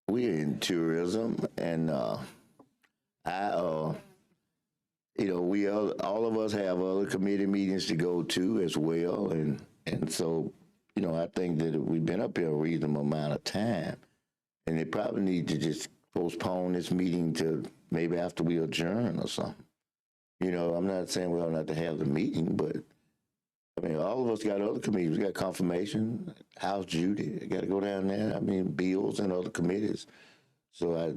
We're in tourism, and I, we all of us have other committee meetings to go to as well, and so, I think that we've been up here a reasonable amount of time, and they probably need to just postpone this meeting to maybe after we adjourn or something. I'm not saying we don't have to have the meeting, but I mean, all of us got other committees. We got confirmation, House Judy, got to go down there. I mean, bills and other committees. So I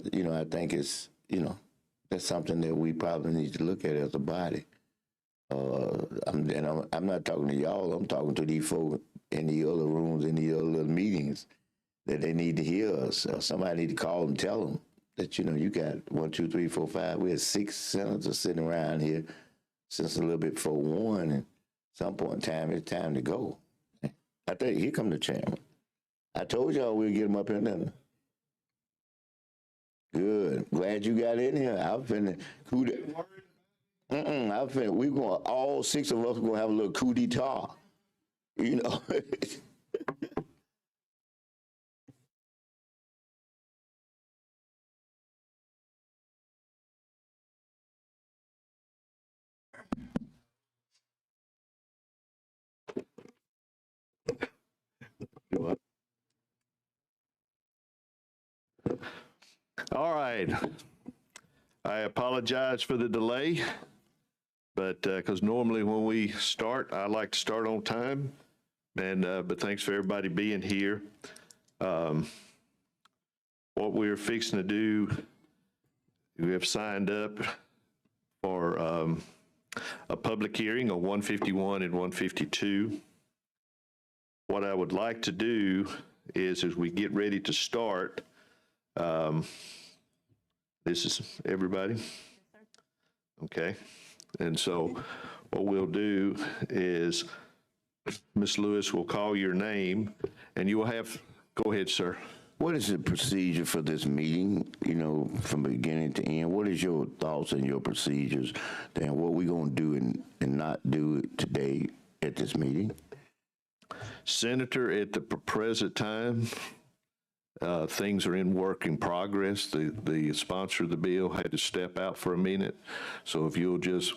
think it's, that's something that we probably need to look at as a body. I'm not talking to y'all. I'm talking to these folks in the other rooms, in the other little meetings, that they need to hear us. Somebody need to call and tell them that, you got 1, 2, 3, 4, 5. We had 6 senators sitting around here since a little bit before 1, and some point in time, it's time to go. I think here come the chairman. I told y'all we'd get him up here, didn't I? Good. Glad you got in here. I've been coup I've been. We going. All 6 of us are gonna have a little coup d'etat. You know. All right. I apologize for the delay, but because normally when we start, I like to start on time. And but thanks for everybody being here. What we're fixing to do, we have signed up for a public hearing on 151 and 152. What I would like to do is, as we get ready to start, this is everybody? Okay. And so what we'll do is Ms. Lewis will call your name and you will have, go ahead, sir. What is the procedure for this meeting, from beginning to end? What is your thoughts and your procedures? Then what we going to do and not do today at this meeting? Senator, at the present time, things are in work in progress. The sponsor of the bill had to step out for a minute. So if you'll just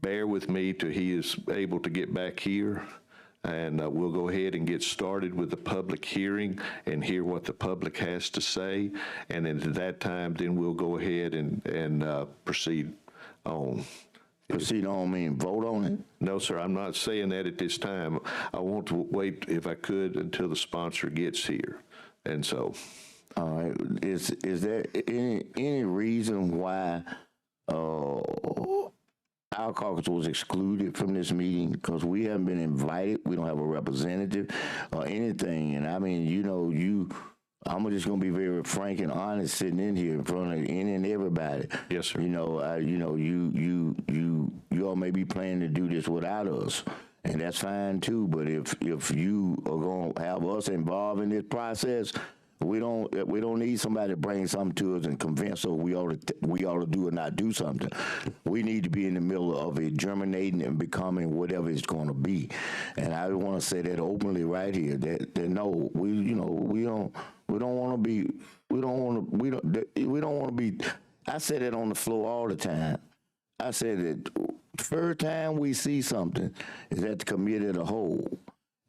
bear with me till he is able to get back here, and we'll go ahead and get started with the public hearing and hear what the public has to say. And then at that time, then we'll go ahead and proceed on. Proceed on mean vote on it? No, sir, I'm not saying that at this time. I want to wait, if I could, until the sponsor gets here. And so. All right. Is there any reason why our caucus was excluded from this meeting? Because we haven't been invited. We don't have a representative or anything. And I mean, I'm just gonna be very frank and honest, sitting in here in front of any and everybody. Yes, sir. You all may be planning to do this without us, and that's fine too. But if you are gonna have us involved in this process, we don't need somebody to bring something to us and convince us we ought to do or not do something. We need to be in the middle of it germinating and becoming whatever it's going to be. And I want to say that openly right here. That no, we don't want to be. I said it on the floor all the time. I said that the first time we see something is at the committee of the whole,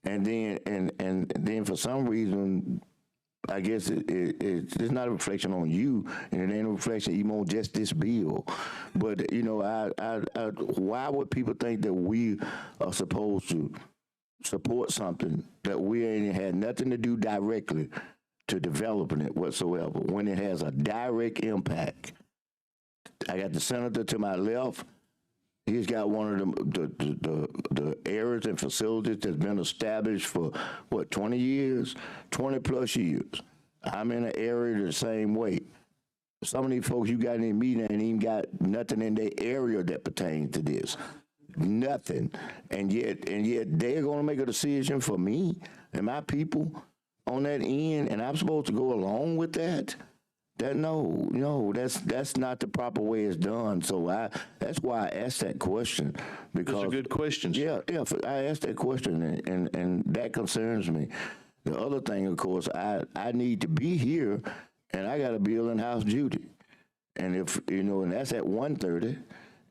and then for some reason, I guess it's not a reflection on you, and it ain't a reflection even on just this bill. But why would people think that we are supposed to support something that we ain't had nothing to do directly to developing it whatsoever, when it has a direct impact? I got the senator to my left. He's got one of the areas and facilities that's been established for, 20 years? 20 plus years. I'm in an area the same way. Some of these folks you got in the meeting ain't even got nothing in their area that pertains to this. Nothing. And yet they're going to make a decision for me and my people on that end, and I'm supposed to go along with that? That's not the proper way it's done. So that's why I asked that question, because Those are good questions. yeah, I asked that question, and that concerns me. The other thing, of course, I need to be here, and I got a bill in House duty, and if and that's at 1:30,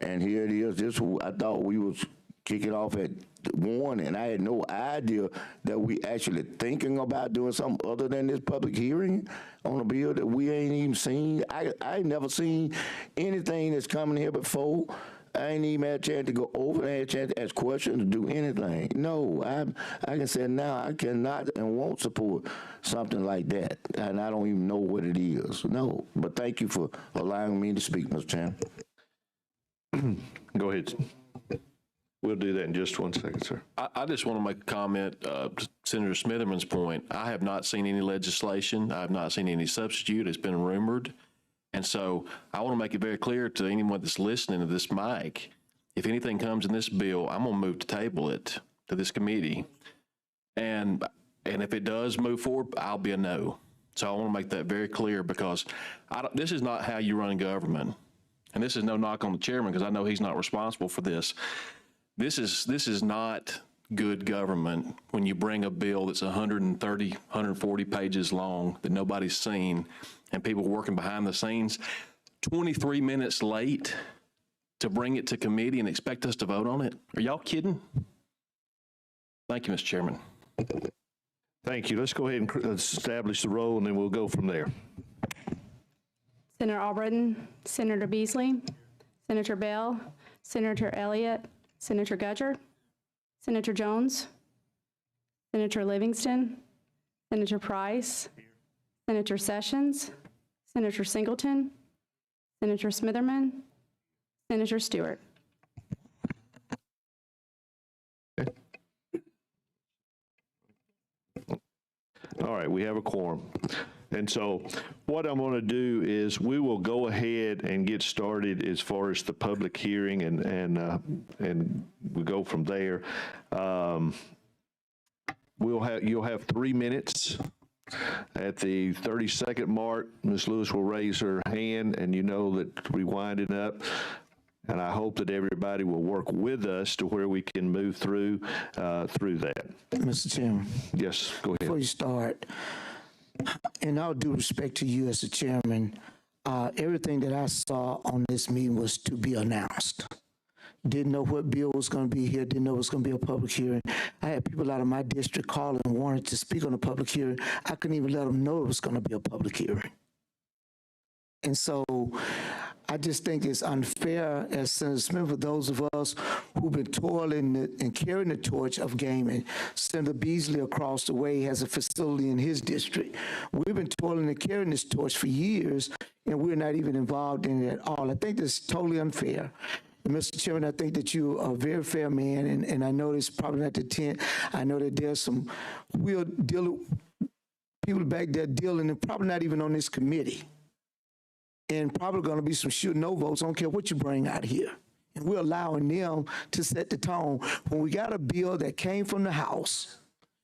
and here it is. I thought we was kicking off at 1, and I had no idea that we actually thinking about doing something other than this public hearing on a bill that we ain't even seen. I ain't never seen anything that's coming here before. I ain't even had a chance to go over, I had a chance to ask questions, to do anything. No, I can say now I cannot and won't support something like that, and I don't even know what it is. No, but thank you for allowing me to speak, Mr. Chairman. Go ahead. We'll do that in just 1 second, sir. I just want to make a comment to Senator Smitherman's point. I have not seen any legislation. I have not seen any substitute. It's been rumored. And so I want to make it very clear to anyone that's listening to this mic, if anything comes in this bill, I'm going to move to table it to this committee. And if it does move forward, I'll be a no. So I want to make that very clear, because this is not how you run government. And this is no knock on the chairman, because I know he's not responsible for this. This is not good government when you bring a bill that's 130, 140 pages long that nobody's seen, and people working behind the scenes 23 minutes late to bring it to committee and expect us to vote on it. Are y'all kidding? Thank you, Mr. Chairman. Thank you. Let's go ahead and establish the roll, and then we'll go from there. Senator Albritton, Senator Beasley, Senator Bell, Senator Elliott, Senator Gudger, Senator Jones, Senator Livingston, Senator Price, Senator Sessions, Senator Singleton, Senator Smitherman, Senator Stewart. All right, we have a quorum. And so what I'm going to do is we will go ahead and get started as far as the public hearing, and we go from there. You'll have 3 minutes. At the 30-second mark, Ms. Lewis will raise her hand, and you know that we're winding up. And I hope that everybody will work with us to where we can move through that. Mr. Chairman. Yes, go ahead. Before you start, in all due respect to you as the chairman, everything that I saw on this meeting was to be announced. Didn't know what bill was going to be here, didn't know it was going to be a public hearing. I had people out of my district calling and wanted to speak on a public hearing. I couldn't even let them know it was going to be a public hearing. And so I just think it's unfair, as Senator Smith, for those of us who've been toiling and carrying the torch of gaming. Senator Beasley across the way has a facility in his district. We've been toiling and carrying this torch for years, and we're not even involved in it at all. I think that's totally unfair. And Mr. Chairman, I think that you are a very fair man, and I know this is probably not the intent. I know that there's some real people back there dealing, and probably not even on this committee. And probably going to be some sure no votes. I don't care what you bring out here. And we're allowing them to set the tone. When we got a bill that came from the House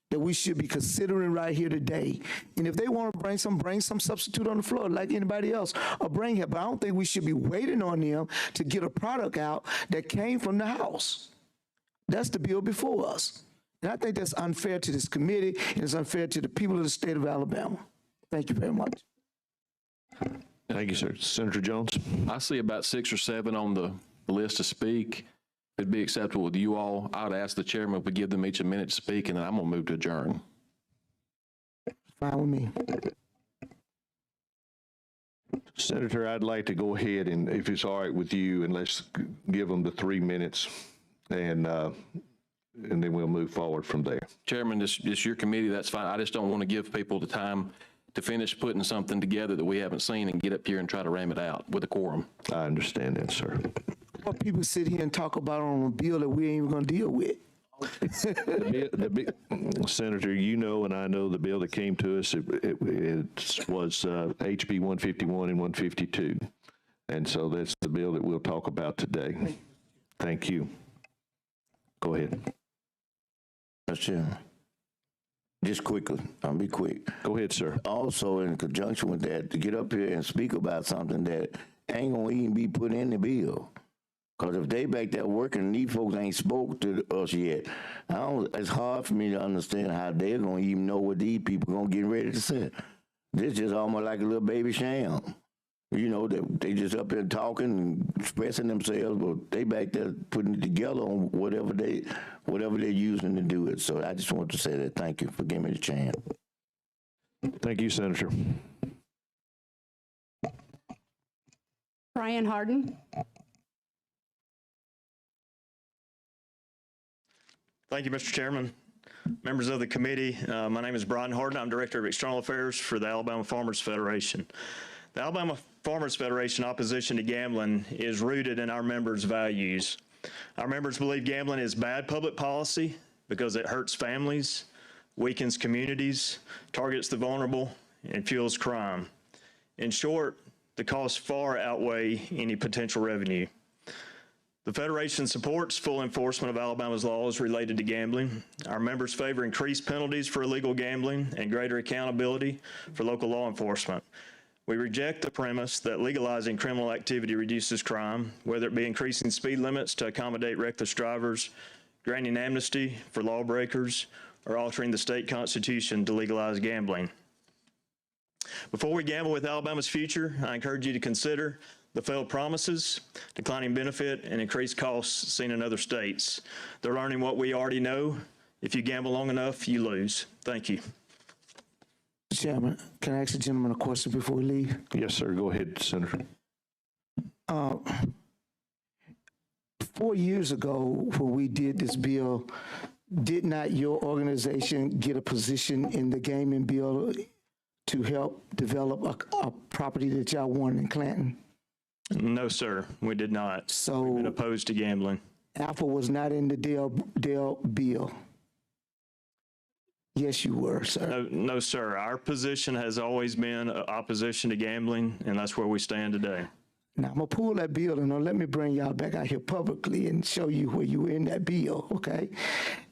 that we should be considering right here today, and if they want to bring some substitute on the floor like anybody else, or bring it. But I don't think we should be waiting on them to get a product out that came from the House. That's the bill before us. And I think that's unfair to this committee, and it's unfair to the people of the state of Alabama. Thank you very much. Thank you, sir. Senator Jones? I see about 6 or 7 on the list to speak. If it'd be acceptable with you all, I would ask the chairman if we give them each a minute to speak, and then I'm going to move to adjourn. Fine with me. Senator, I'd like to go ahead, and if it's all right with you, and let's give them the 3 minutes, and then we'll move forward from there. Chairman, this is your committee, that's fine. I just don't want to give people the time to finish putting something together that we haven't seen and get up here and try to ram it out with a quorum. I understand that, sir. What people sit here and talk about on a bill that we ain't even going to deal with. Senator, you know, and I know the bill that came to us, it was HB 151 and 152. And so that's the bill that we'll talk about today. Thank you. Go ahead. Mr. Chairman. just quickly, I'll be quick. Go ahead, sir. Also, in conjunction with that, to get up here and speak about something that ain't gonna even be put in the bill. Because if they back there working and these folks ain't spoke to us yet, it's hard for me to understand how they're going to even know what these people going to get ready to say. This just almost like a little baby sham. You know, they just up there talking and expressing themselves, but they back there putting it together on whatever they're using to do it. So I just want to say that. Thank you for giving me the chance. Thank you, Senator. Brian Harden. Thank you, Mr. Chairman. Members of the committee, my name is Brian Harden. I'm Director of External Affairs for the Alabama Farmers Federation. The Alabama Farmers Federation opposition to gambling is rooted in our members' values. Our members believe gambling is bad public policy because it hurts families, weakens communities, targets the vulnerable, and fuels crime. In short, the costs far outweigh any potential revenue. The Federation supports full enforcement of Alabama's laws related to gambling. Our members favor increased penalties for illegal gambling and greater accountability for local law enforcement. We reject the premise that legalizing criminal activity reduces crime, whether it be increasing speed limits to accommodate reckless drivers, granting amnesty for lawbreakers, or altering the state constitution to legalize gambling. Before we gamble with Alabama's future, I encourage you to consider the failed promises, declining benefit, and increased costs seen in other states. They're learning what we already know. If you gamble long enough, you lose. Thank you. Mr. Chairman, can I ask the gentleman a question before we leave? Yes, sir. Go ahead, Senator. 4 years ago, when we did this bill, did not your organization get a position in the gaming bill to help develop a property that y'all wanted in Clanton? No, sir, we did not. So We've been opposed to gambling. Alpha was not in the Dale bill. Yes, you were, sir. No, sir. Our position has always been opposition to gambling, and that's where we stand today. Now, I'm going to pull that bill and let me bring y'all back out here publicly and show you where you were in that bill, okay?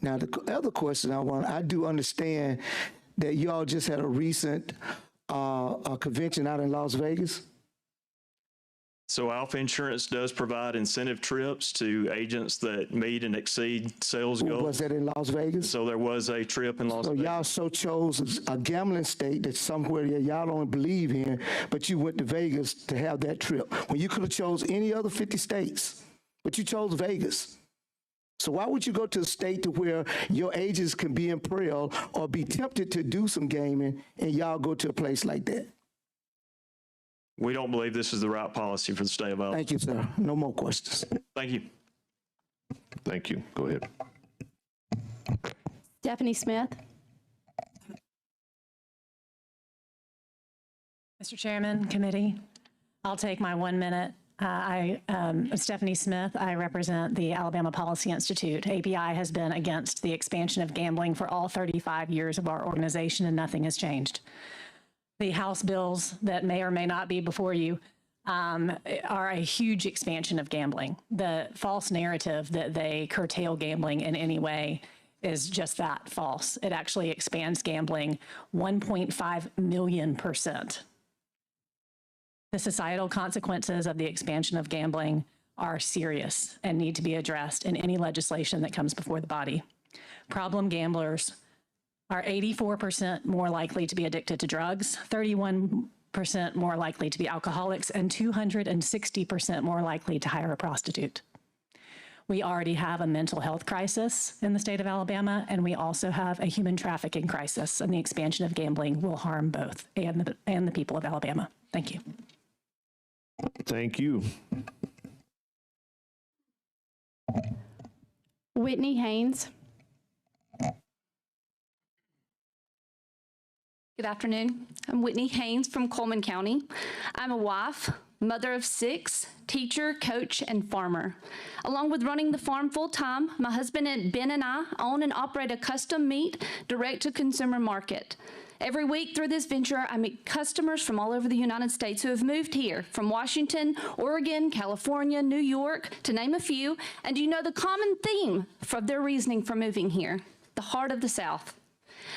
Now, the other question I do understand that y'all just had a recent convention out in Las Vegas. So Alpha Insurance does provide incentive trips to agents that meet and exceed sales goals. Was that in Las Vegas? So there was a trip in Las Vegas. So y'all chose a gambling state that's somewhere that y'all don't believe in, but you went to Vegas to have that trip. When you could have chose any other 50 states, but you chose Vegas. So why would you go to a state to where your agents can be in peril or be tempted to do some gaming and y'all go to a place like that? We don't believe this is the right policy for the state of Alabama. Thank you, sir. No more questions. Thank you. Thank you. Go ahead. Stephanie Smith. Mr. Chairman, committee, I'll take my 1 minute. I'm Stephanie Smith. I represent the Alabama Policy Institute. API has been against the expansion of gambling for all 35 years of our organization, and nothing has changed. The House bills that may or may not be before you are a huge expansion of gambling. The false narrative that they curtail gambling in any way is just that, false. It actually expands gambling 1.5 million%. The societal consequences of the expansion of gambling are serious and need to be addressed in any legislation that comes before the body. Problem gamblers are 84% more likely to be addicted to drugs, 31% more likely to be alcoholics, and 260% more likely to hire a prostitute. We already have a mental health crisis in the state of Alabama, and we also have a human trafficking crisis, and the expansion of gambling will harm both and the people of Alabama. Thank you. Thank you. Whitney Haynes. Good afternoon. I'm Whitney Haynes from Coleman County. I'm a wife, mother of 6, teacher, coach, and farmer. Along with running the farm full-time, my husband Ben and I own and operate a custom meat direct-to-consumer market. Every week through this venture, I meet customers from all over the United States who have moved here from Washington, Oregon, California, New York, to name a few. And you know the common theme for their reasoning for moving here? The heart of the South.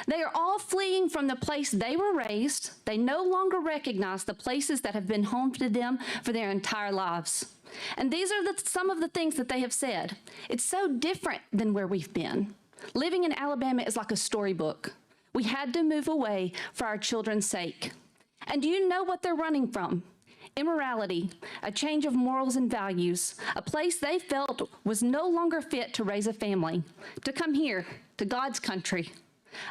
They are all fleeing from the place they were raised. They no longer recognize the places that have been home to them for their entire lives. And these are some of the things that they have said. It's so different than where we've been. Living in Alabama is like a storybook. We had to move away for our children's sake. And do you know what they're running from? Immorality, a change of morals and values, a place they felt was no longer fit to raise a family, to come here, to God's country,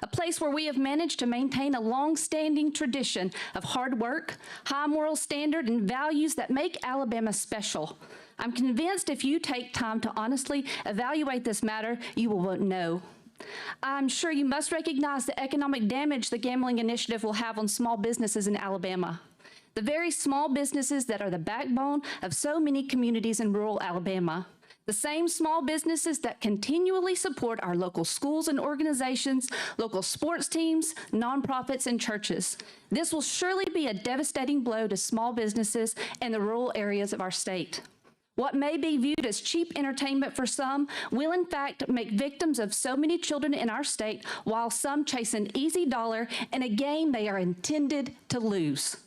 a place where we have managed to maintain a long-standing tradition of hard work, high moral standard, and values that make Alabama special. I'm convinced if you take time to honestly evaluate this matter, you will vote no. I'm sure you must recognize the economic damage the gambling initiative will have on small businesses in Alabama. The very small businesses that are the backbone of so many communities in rural Alabama. The same small businesses that continually support our local schools and organizations, local sports teams, nonprofits, and churches. This will surely be a devastating blow to small businesses in the rural areas of our state. What may be viewed as cheap entertainment for some will in fact make victims of so many children in our state, while some chase an easy dollar in a game they are intended to lose.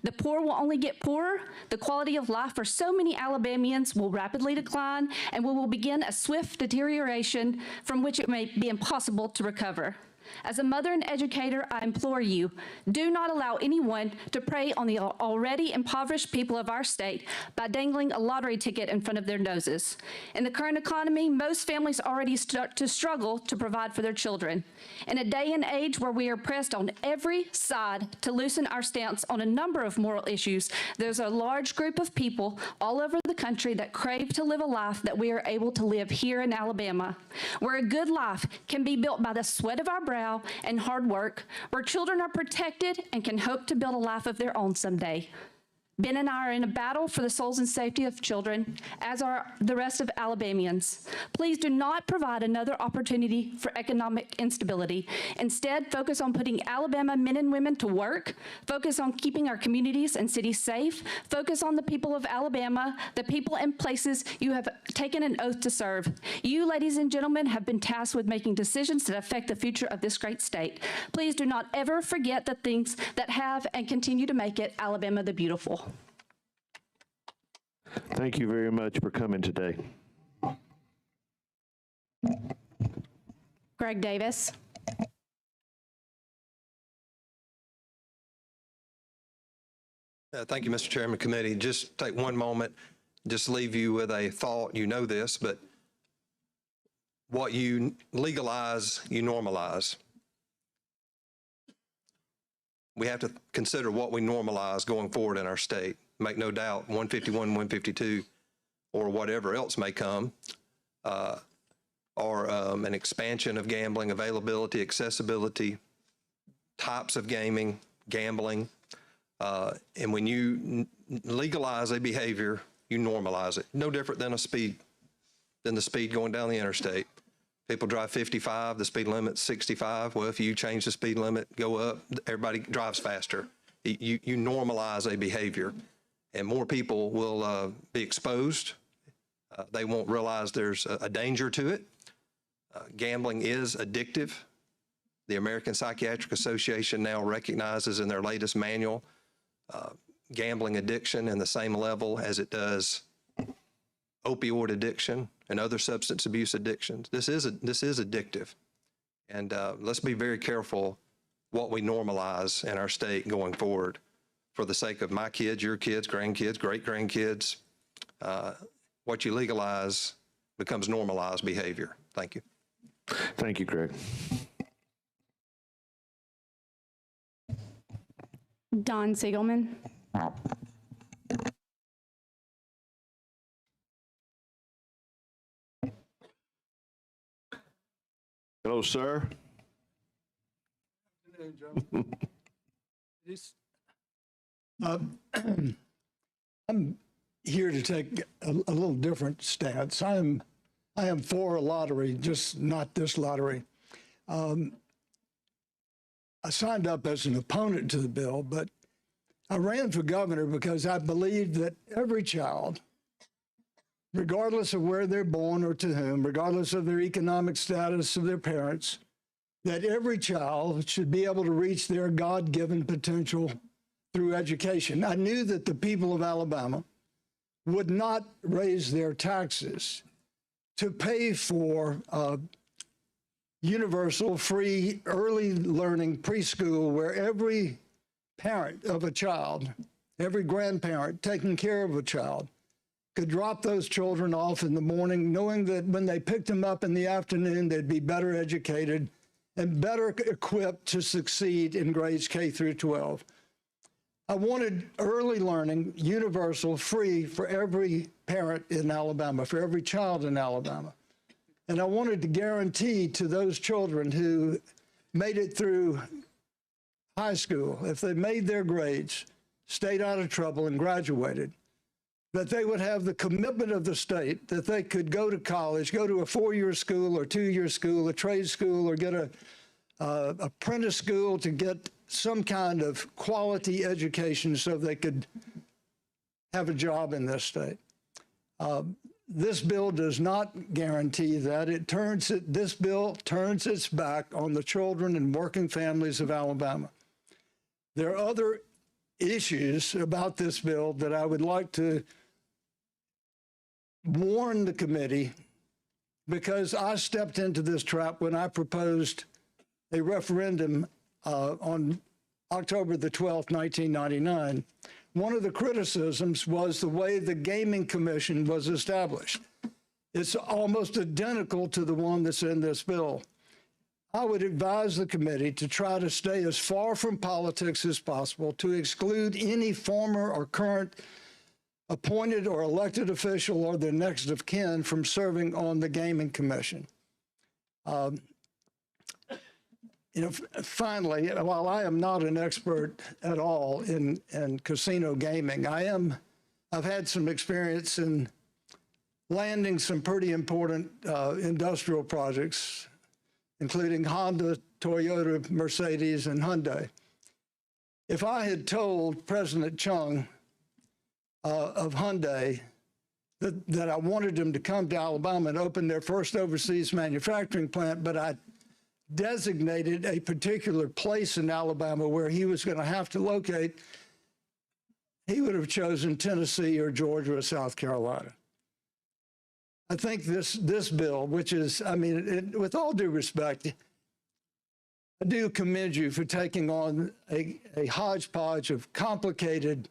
The poor will only get poorer, the quality of life for so many Alabamians will rapidly decline, and we will begin a swift deterioration from which it may be impossible to recover. As a mother and educator, I implore you, do not allow anyone to prey on the already impoverished people of our state by dangling a lottery ticket in front of their noses. In the current economy, most families already start to struggle to provide for their children. In a day and age where we are pressed on every side to loosen our stance on a number of moral issues, there's a large group of people all over the country that crave to live a life that we are able to live here in Alabama, where a good life can be built by the sweat of our brow and hard work, where children are protected and can hope to build a life of their own someday. Ben and I are in a battle for the souls and safety of children, as are the rest of Alabamians. Please do not provide another opportunity for economic instability. Instead, focus on putting Alabama men and women to work, focus on keeping our communities and cities safe, focus on the people of Alabama, the people and places you have taken an oath to serve. You, ladies and gentlemen, have been tasked with making decisions that affect the future of this great state. Please do not ever forget the things that have and continue to make it Alabama the beautiful. Thank you very much for coming today. Greg Davis. Thank you, Mr. Chairman, committee. Just take one moment, just leave you with a thought. You know this, but what you legalize, you normalize. We have to consider what we normalize going forward in our state. Make no doubt, 151, 152, or whatever else may come, or an expansion of gambling, availability, accessibility, types of gaming, gambling. And when you legalize a behavior, you normalize it. No different than the speed going down the interstate. People drive 55, the speed limit's 65. Well, if you change the speed limit, go up, everybody drives faster. You normalize a behavior, and more people will be exposed. They won't realize there's a danger to it. Gambling is addictive. The American Psychiatric Association now recognizes in their latest manual gambling addiction in the same level as it does opioid addiction and other substance abuse addictions. This is addictive, and let's be very careful what we normalize in our state going forward, for the sake of my kids, your kids, grandkids, great-grandkids. What you legalize becomes normalized behavior. Thank you. Thank you, Greg. Don Siegelman. Hello, sir. I'm here to take a little different stance. I am for a lottery, just not this lottery. I signed up as an opponent to the bill, but I ran for governor because I believe that every child, regardless of where they're born or to whom, regardless of their economic status of their parents, that every child should be able to reach their God-given potential through education. I knew that the people of Alabama would not raise their taxes to pay for universal free early learning preschool, where every parent of a child, every grandparent taking care of a child, could drop those children off in the morning, knowing that when they picked them up in the afternoon, they'd be better educated and better equipped to succeed in grades K through 12. I wanted early learning universal, free for every parent in Alabama, for every child in Alabama. And I wanted to guarantee to those children who made it through high school, if they made their grades, stayed out of trouble and graduated, that they would have the commitment of the state that they could go to college, go to a 4-year school or 2-year school, a trade school, or get a apprentice school to get some kind of quality education so they could have a job in this state. This bill does not guarantee that. This bill turns its back on the children and working families of Alabama. There are other issues about this bill that I would like to warn the committee, because I stepped into this trap when I proposed a referendum on October the 12th, 1999. One of the criticisms was the way the Gaming Commission was established. It's almost identical to the one that's in this bill. I would advise the committee to try to stay as far from politics as possible, to exclude any former or current appointed or elected official or their next of kin from serving on the Gaming Commission. Finally, while I am not an expert at all in casino gaming, I've had some experience in landing some pretty important industrial projects, including Honda, Toyota, Mercedes, and Hyundai. If I had told President Chung of Hyundai that I wanted them to come to Alabama and open their first overseas manufacturing plant, but I designated a particular place in Alabama where he was going to have to locate, he would have chosen Tennessee or Georgia or South Carolina. I think this bill, which is, with all due respect, I do commend you for taking on a hodgepodge of complicated,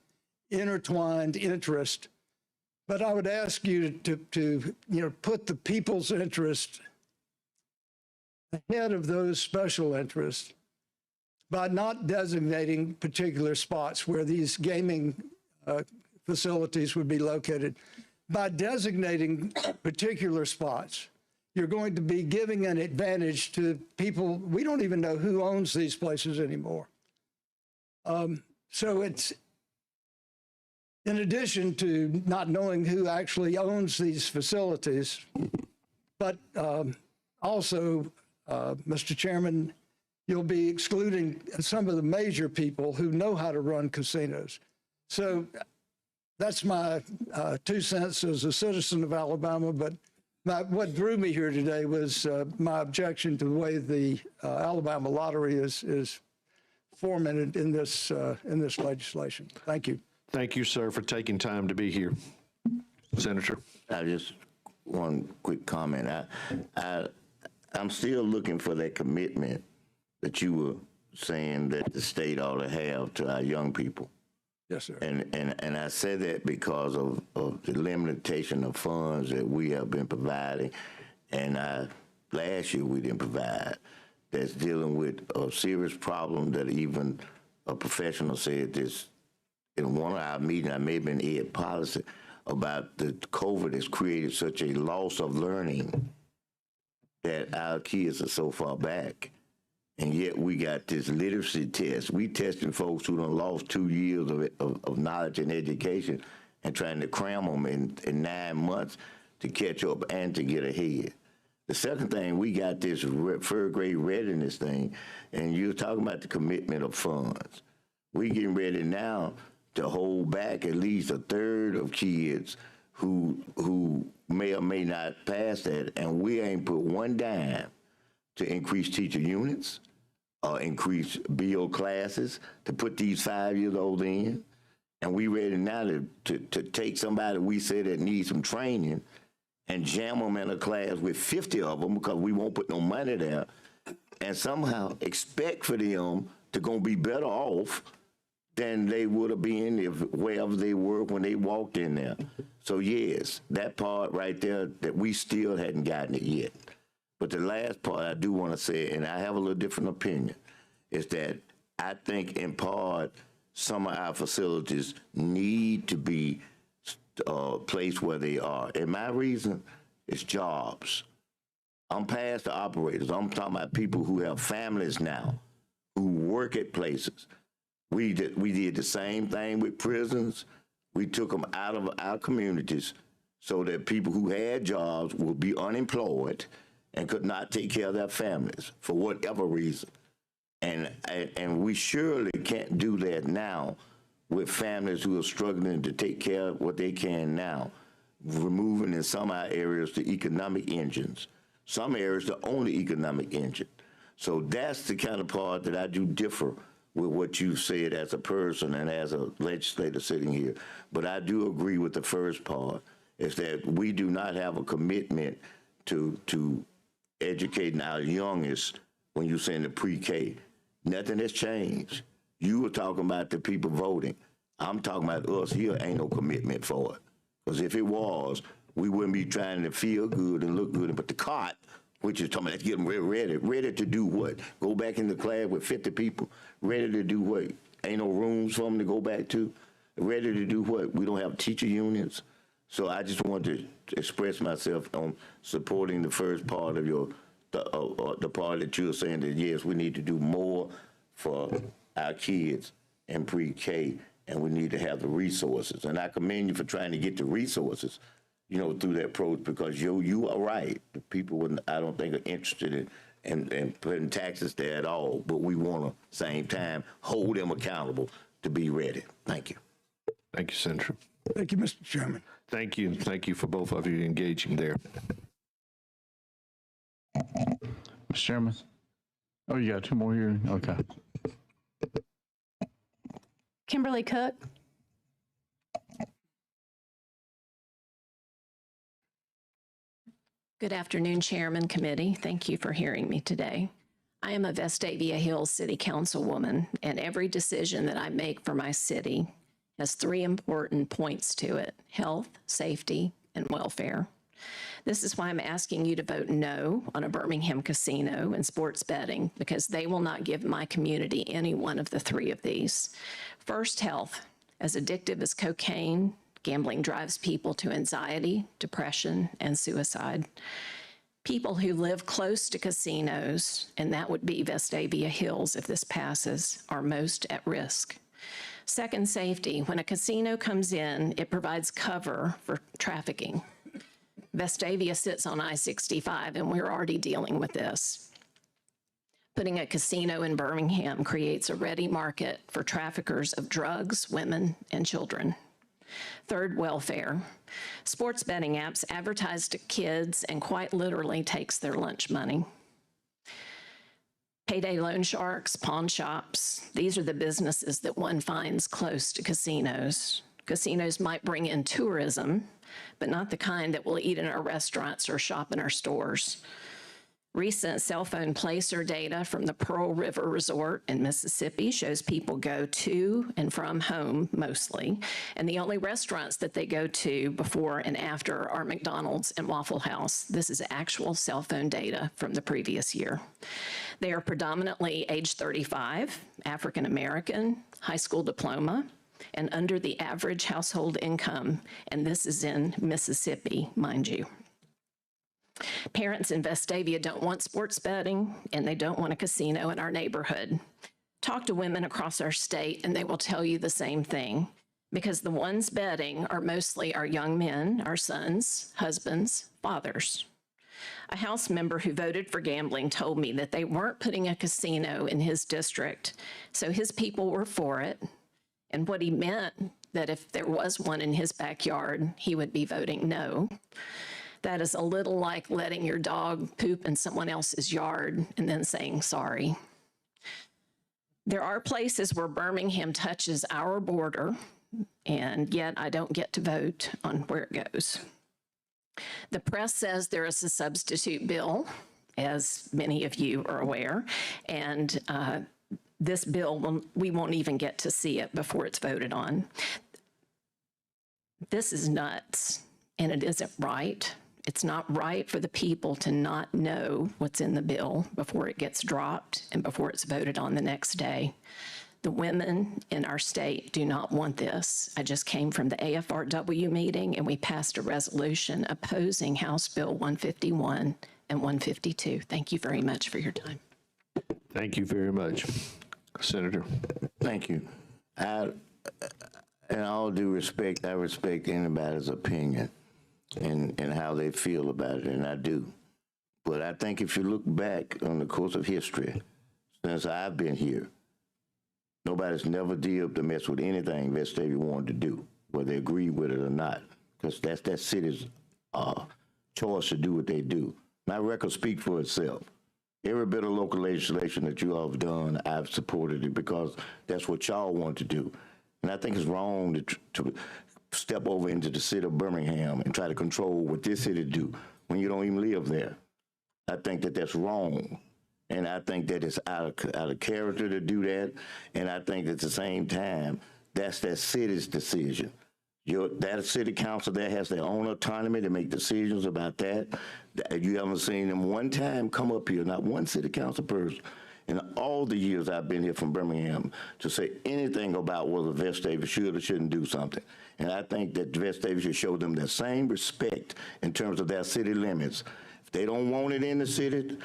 intertwined interest, but I would ask you to put the people's interest ahead of those special interests by not designating particular spots where these gaming facilities would be located. By designating particular spots, you're going to be giving an advantage to people. We don't even know who owns these places anymore. So it's, in addition to not knowing who actually owns these facilities, but also, Mr. Chairman, you'll be excluding some of the major people who know how to run casinos. So that's my 2 cents as a citizen of Alabama, but what drew me here today was my objection to the way the Alabama lottery is formatted in this legislation. Thank you. Thank you, sir, for taking time to be here. Senator. I just one quick comment. I'm still looking for that commitment that you were saying that the state ought to have to our young people. Yes, sir. And I say that because of the limitation of funds that we have been providing, and last year we didn't provide. That's dealing with a serious problem that even a professional said this in one of our meetings. I may have been ed policy about the COVID has created such a loss of learning that our kids are so far back. And yet we got this literacy test. We testing folks who done lost 2 years of knowledge and education and trying to cram them in 9 months to catch up and to get ahead. The second thing, we got this third grade readiness thing, and you're talking about the commitment of funds. We getting ready now to hold back at least a third of kids who may or may not pass that, and we ain't put one dime to increase teacher units, increase BO classes, to put these 5-year-olds in. And we ready now to take somebody we say that needs some training and jam them in a class with 50 of them because we won't put no money there, and somehow expect for them to gonna be better off than they would have been if wherever they were when they walked in there. So yes, that part right there, that we still hadn't gotten it yet. But the last part I do want to say, and I have a little different opinion, is that I think in part some of our facilities need to be placed where they are. And my reason is jobs. I'm past the operators. I'm talking about people who have families now, who work at places. We did the same thing with prisons. We took them out of our communities so that people who had jobs would be unemployed and could not take care of their families for whatever reason. And we surely can't do that now with families who are struggling to take care of what they can now, removing in some of our areas the economic engines. Some areas the only economic engine. So that's the kind of part that I do differ with what you said as a person and as a legislator sitting here. But I do agree with the first part, is that we do not have a commitment to educating our youngest when you say in the pre-K. Nothing has changed. You were talking about the people voting. I'm talking about us here. Ain't no commitment for it. Because if it was, we wouldn't be trying to feel good and look good. But the cart, which is talking about, let's get them ready to do what? Go back in the class with 50 people. Ready to do what? Ain't no rooms for them to go back to. Ready to do what? We don't have teacher unions. So I just wanted to express myself on supporting the first part of your, the part that you're saying that, yes, we need to do more for our kids in pre-K, and we need to have the resources. And I commend you for trying to get the resources, you know, through that approach, because you are right. The people, I don't think, are interested in putting taxes there at all, but we want to, same time, hold them accountable to be ready. Thank you. Thank you, Senator. Thank you, Mr. Chairman. Thank you, and thank you for both of you engaging there. Mr. Chairman. Oh, you got two more here? Okay. Kimberly Cook. Good afternoon, Chairman, Committee. Thank you for hearing me today. I am a Vestavia Hills City Councilwoman, and every decision that I make for my city has three important points to it: health, safety, and welfare. This is why I'm asking you to vote no on a Birmingham casino and sports betting, because they will not give my community any one of the three of these. First, health. As addictive as cocaine, gambling drives people to anxiety, depression, and suicide. People who live close to casinos, and that would be Vestavia Hills if this passes, are most at risk. Second, safety. When a casino comes in, it provides cover for trafficking. Vestavia sits on I-65, and we're already dealing with this. Putting a casino in Birmingham creates a ready market for traffickers of drugs, women, and children. Third, welfare. Sports betting apps advertise to kids and quite literally takes their lunch money. Payday loan sharks, pawn shops, these are the businesses that one finds close to casinos. Casinos might bring in tourism, but not the kind that will eat in our restaurants or shop in our stores. Recent cell phone placer data from the Pearl River Resort in Mississippi shows people go to and from home mostly, and the only restaurants that they go to before and after are McDonald's and Waffle House. This is actual cell phone data from the previous year. They are predominantly age 35, African American, high school diploma, and under the average household income, and this is in Mississippi, mind you. Parents in Vestavia don't want sports betting, and they don't want a casino in our neighborhood. Talk to women across our state, and they will tell you the same thing, because the ones betting are mostly our young men, our sons, husbands, fathers. A House member who voted for gambling told me that they weren't putting a casino in his district, so his people were for it, and what he meant that if there was one in his backyard, he would be voting no. That is a little like letting your dog poop in someone else's yard and then saying sorry. There are places where Birmingham touches our border, and yet I don't get to vote on where it goes. The press says there is a substitute bill, as many of you are aware, and this bill, we won't even get to see it before it's voted on. This is nuts, and it isn't right. It's not right for the people to not know what's in the bill before it gets dropped and before it's voted on the next day. The women in our state do not want this. I just came from the AFRW meeting, and we passed a resolution opposing House Bill 151 and 152. Thank you very much for your time. Thank you very much, Senator. Thank you. In all due respect, I respect anybody's opinion and how they feel about it, and I do. But I think if you look back on the course of history, since I've been here, nobody's never dared to mess with anything Vestavia wanted to do, whether they agree with it or not, because that's that city's choice to do what they do. My record speaks for itself. Every bit of local legislation that you all have done, I've supported it because that's what y'all want to do. And I think it's wrong to step over into the city of Birmingham and try to control what this city do when you don't even live there. I think that that's wrong. And I think that it's out of character to do that. And I think at the same time, that's that city's decision. That city council there has their own autonomy to make decisions about that. You haven't seen them one time come up here, not one city council person, in all the years I've been here from Birmingham, to say anything about whether Vestavia should or shouldn't do something. And I think that Vestavia should show them the same respect in terms of their city limits. If they don't want it in the city,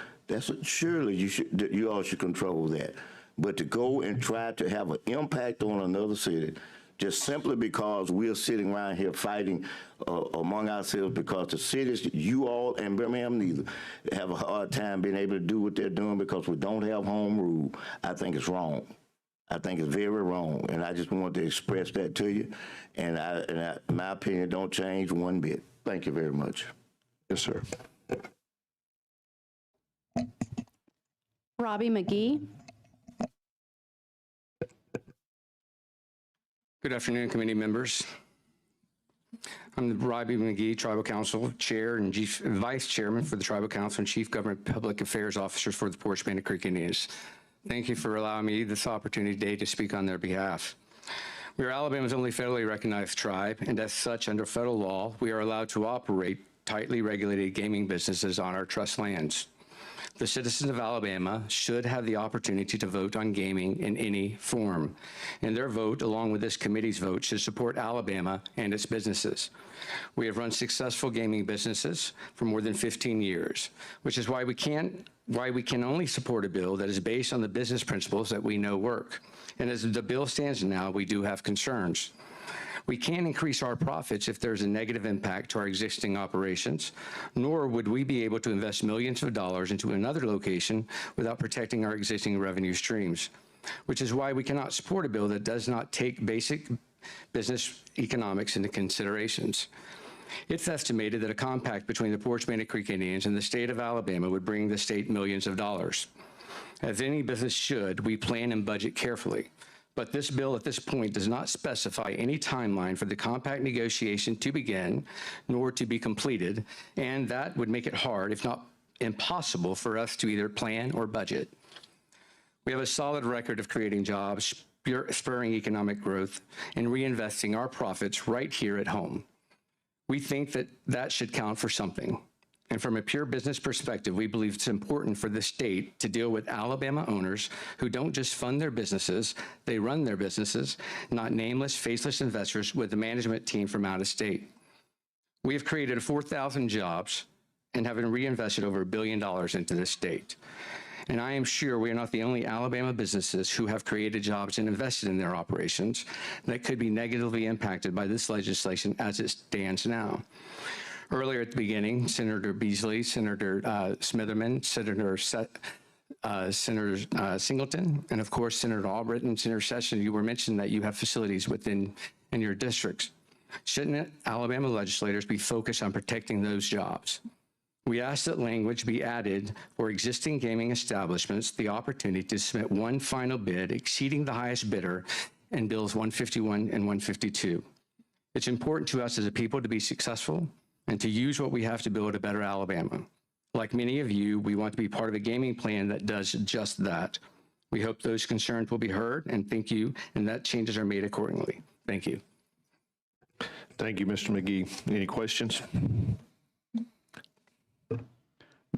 surely you all should control that. But to go and try to have an impact on another city just simply because we're sitting around here fighting among ourselves because the cities, you all and Birmingham neither, have a hard time being able to do what they're doing because we don't have home rule, I think it's wrong. I think it's very wrong, and I just want to express that to you. And my opinion don't change one bit. Thank you very much. Yes, sir. Robbie McGee. Good afternoon, committee members. I'm Robbie McGee, Tribal Council Chair and Vice Chairman for the Tribal Council and Chief Government Public Affairs Officer for the Poarch Bandit Creek Indians. Thank you for allowing me this opportunity today to speak on their behalf. We are Alabama's only federally recognized tribe, and as such, under federal law, we are allowed to operate tightly regulated gaming businesses on our trust lands. The citizens of Alabama should have the opportunity to vote on gaming in any form, and their vote, along with this committee's vote, should support Alabama and its businesses. We have run successful gaming businesses for more than 15 years, which is why we can only support a bill that is based on the business principles that we know work. And as the bill stands now, we do have concerns. We can't increase our profits if there's a negative impact to our existing operations, nor would we be able to invest millions of dollars into another location without protecting our existing revenue streams, which is why we cannot support a bill that does not take basic business economics into considerations. It's estimated that a compact between the Poarch Bandit Creek Indians and the state of Alabama would bring the state millions of dollars. As any business should, we plan and budget carefully. But this bill at this point does not specify any timeline for the compact negotiation to begin, nor to be completed, and that would make it hard, if not impossible, for us to either plan or budget. We have a solid record of creating jobs, spurring economic growth, and reinvesting our profits right here at home. We think that that should count for something. And from a pure business perspective, we believe it's important for the state to deal with Alabama owners who don't just fund their businesses, they run their businesses, not nameless, faceless investors with a management team from out of state. We have created 4,000 jobs and have reinvested over $1 billion into the state. And I am sure we are not the only Alabama businesses who have created jobs and invested in their operations that could be negatively impacted by this legislation as it stands now. Earlier at the beginning, Senator Beasley, Senator Smitherman, Senator Singleton, and of course, Senator Albritton, Senator Sessions, you were mentioning that you have facilities in your districts. Shouldn't Alabama legislators be focused on protecting those jobs? We ask that language be added for existing gaming establishments the opportunity to submit one final bid exceeding the highest bidder in Bills 151 and 152. It's important to us as a people to be successful and to use what we have to build a better Alabama. Like many of you, we want to be part of a gaming plan that does just that. We hope those concerns will be heard, and thank you, and that changes are made accordingly. Thank you. Thank you, Mr. McGee. Any questions? Mr.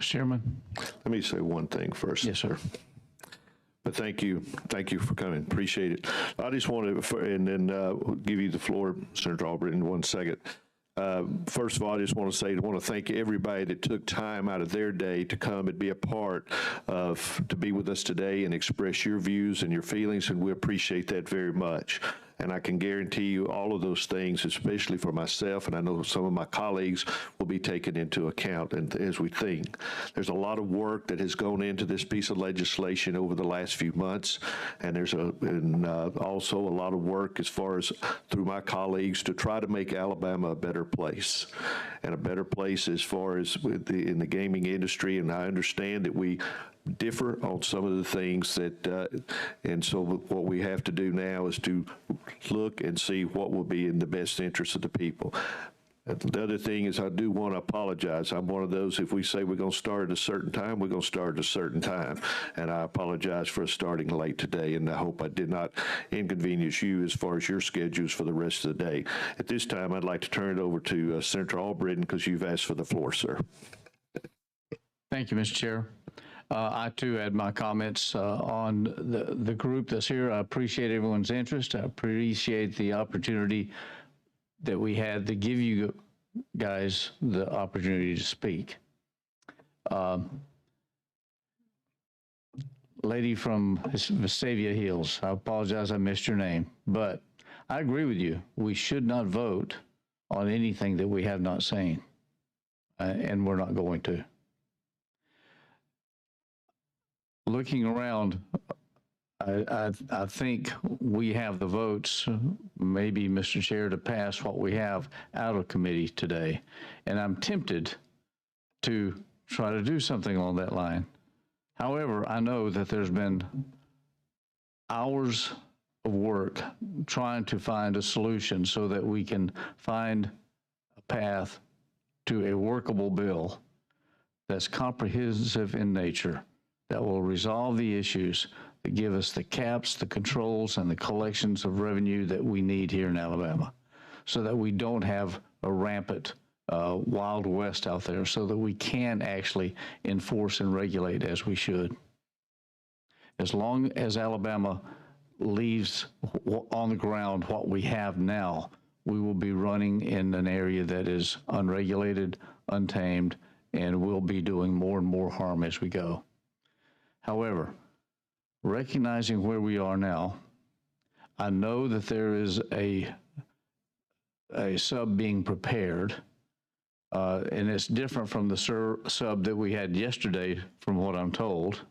Chairman? Let me say one thing first. Yes, sir. But thank you for coming. Appreciate it. I just want to, and then give you the floor, Senator Albritton, in 1 second. First of all, I just want to say, I want to thank everybody that took time out of their day to come and be a part of, to be with us today and express your views and your feelings, and we appreciate that very much. And I can guarantee you all of those things, especially for myself, and I know some of my colleagues will be taken into account. And as we think, there's a lot of work that has gone into this piece of legislation over the last few months, and there's also a lot of work as far as through my colleagues to try to make Alabama a better place, and a better place as far as in the gaming industry. And I understand that we differ on some of the things that, and so what we have to do now is to look and see what will be in the best interest of the people. The other thing is I do want to apologize. I'm one of those, if we say we're going to start at a certain time, we're going to start at a certain time. And I apologize for starting late today, and I hope I did not inconvenience you as far as your schedules for the rest of the day. At this time, I'd like to turn it over to Senator Albritton, because you've asked for the floor, sir. Thank you, Mr. Chair. I, too, add my comments on the group that's here. I appreciate everyone's interest. I appreciate the opportunity that we had to give you guys the opportunity to speak. Lady from Vestavia Hills, I apologize I missed your name, but I agree with you. We should not vote on anything that we have not seen, and we're not going to. Looking around, I think we have the votes, maybe, Mr. Chair, to pass what we have out of committee today. And I'm tempted to try to do something along that line. However, I know that there's been hours of work trying to find a solution so that we can find a path to a workable bill that's comprehensive in nature, that will resolve the issues that give us the caps, the controls, and the collections of revenue that we need here in Alabama, so that we don't have a rampant Wild West out there, so that we can actually enforce and regulate as we should. As long as Alabama leaves on the ground what we have now, we will be running in an area that is unregulated, untamed, and will be doing more and more harm as we go. However, recognizing where we are now, I know that there is a sub being prepared, and it's different from the sub that we had yesterday, from what I'm told.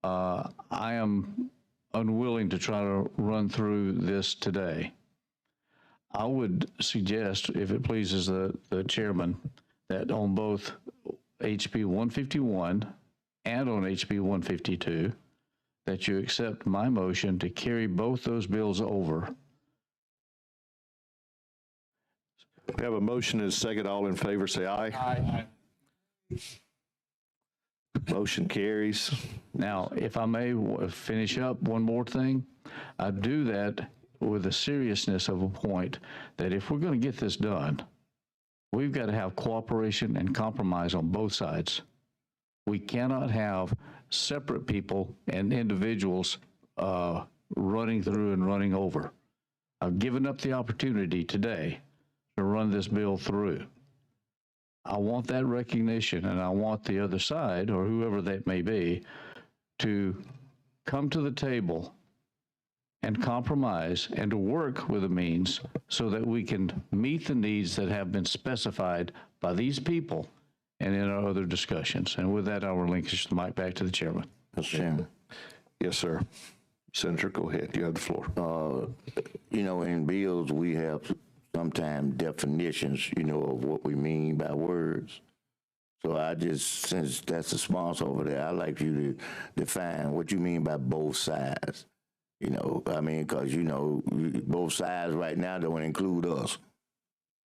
I am unwilling to try to run through this today. I would suggest, if it pleases the chairman, that on both HB 151 and on HB 152, that you accept my motion to carry both those bills over. We have a motion and a second. All in favor, say aye. Aye. Motion carries. Now, if I may finish up one more thing, I do that with the seriousness of a point that if we're going to get this done, we've got to have cooperation and compromise on both sides. We cannot have separate people and individuals running through and running over. I've given up the opportunity today to run this bill through. I want that recognition, and I want the other side, or whoever that may be, to come to the table and compromise and to work with a means so that we can meet the needs that have been specified by these people and in our other discussions. And with that, I'll relinquish the mic back to the chairman. Mr. Chairman. Yes, sir. Senator, go ahead. You have the floor. You know, in bills, we have sometimes definitions, you know, of what we mean by words. So I just, since that's the sponsor over there, I'd like you to define what you mean by both sides. You know, I mean, because, you know, both sides right now don't include us.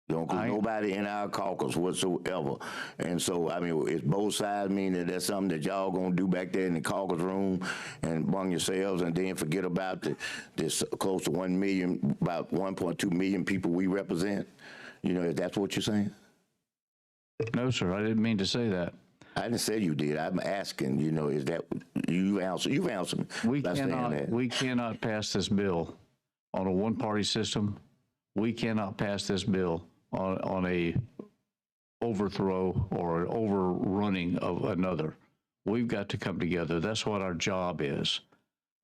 Don't include nobody in our caucus whatsoever. And so, I mean, it's both sides, meaning that's something that y'all gonna do back there in the caucus room and among yourselves, and then forget about this close to 1 million, about 1.2 million people we represent. You know, if that's what you're saying? No, sir, I didn't mean to say that. I didn't say you did. I'm asking, you know, is that, you've answered me by saying that. We cannot pass this bill on a one-party system. We cannot pass this bill on a overthrow or an overrunning of another. We've got to come together. That's what our job is.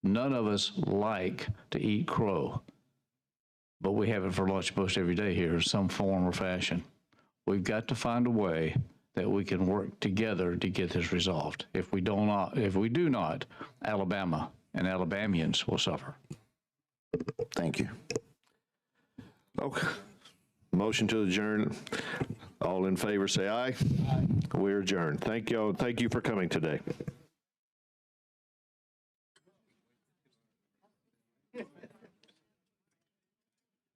None of us like to eat crow, but we have it for lunch most every day here in some form or fashion. We've got to find a way that we can work together to get this resolved. If we do not, Alabama and Alabamians will suffer. Thank you. Okay. Motion to adjourn. All in favor, say aye. Aye. We're adjourned. Thank you for coming today.